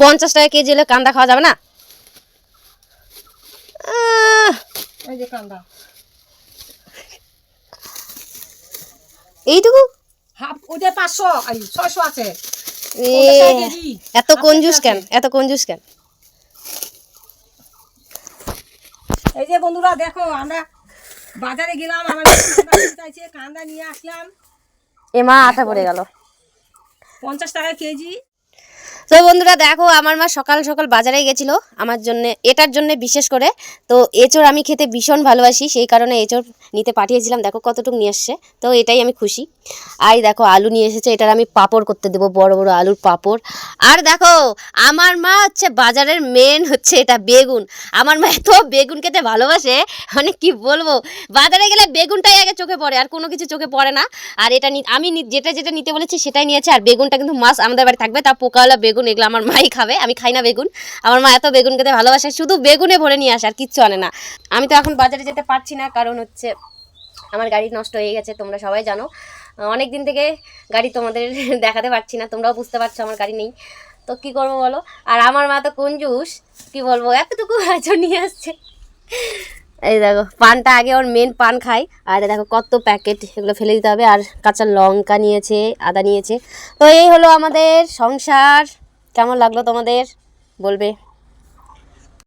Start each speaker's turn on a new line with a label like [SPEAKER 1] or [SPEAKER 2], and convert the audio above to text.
[SPEAKER 1] 50 টাকা কেজি হলে কান্দা খাওয়া যাবে না?
[SPEAKER 2] এই যে কান্দা
[SPEAKER 1] এইটুকু
[SPEAKER 2] হাফ, ওটা 500 600 আছে।
[SPEAKER 1] এত কঞ্জুস কেন, এত কঞ্জুস কেন?
[SPEAKER 2] এই যে বন্ধুরা দেখো, আমরা বাজারে গেলাম, আমার চাইছে কান্দা নিয়ে আসলাম।
[SPEAKER 1] এমা আটা পড়ে গেল।
[SPEAKER 2] 50 টাকা কেজি।
[SPEAKER 1] তো বন্ধুরা দেখো, আমার মা সকাল সকাল বাজারে গেছিল আমার জন্য, এটার জন্য বিশেষ করে। তো এঁচড় আমি খেতে ভীষণ ভালোবাসি, সেই কারণে এঁচড় নিতে পাঠিয়েছিলাম। দেখো কতটুকু নিয়ে আসছে, তো এটাই আমি খুশি। আর দেখো আলু নিয়ে এসেছে, এটার আমি পাঁপড় করতে দেবো, বড় বড় আলুর পাঁপড়। আর দেখো আমার মা হচ্ছে বাজারের মেন হচ্ছে এটা বেগুন। আমার মা এত বেগুন খেতে ভালোবাসে, মানে কি বলবো, বাজারে গেলে বেগুনটাই আগে চোখে পড়ে, আর কোনো কিছু চোখে পড়ে না। আর এটা আমি যেটা যেটা নিতে বলেছি সেটাই নিয়েছে। আর বেগুনটা কিন্তু মাছ আমাদের বাড়ি থাকবে, তা পোকাওয়ালা বেগুন, এগুলো আমার মাই খাবে, আমি খাই না বেগুন। আমার মা এত বেগুন খেতে ভালোবাসে, শুধু বেগুনে ভরে নিয়ে আসে, আর কিচ্ছু আনে না। আমি তো এখন বাজারে যেতে পারছি না, কারণ হচ্ছে আমার গাড়ি নষ্ট হয়ে গেছে, তোমরা সবাই জানো। অনেক দিন থেকে গাড়ি তোমাদের দেখাতে পারছি না, তোমরাও বুঝতে পারছো আমার গাড়ি নেই, তো কি করবো বলো। আর আমার মা তো কঞ্জুস, কি বলবো, এতটুকু আচর নিয়ে আসছে। এই দেখো পানটা আগে ওর মেন পান খাই, আর দেখো কত প্যাকেট, এগুলো ফেলে দিতে হবে। আর কাঁচা লঙ্কা নিয়েছে, আদা নিয়েছে। তো এই হলো আমাদের সংসার। কেমন লাগলো তোমাদের বলবে।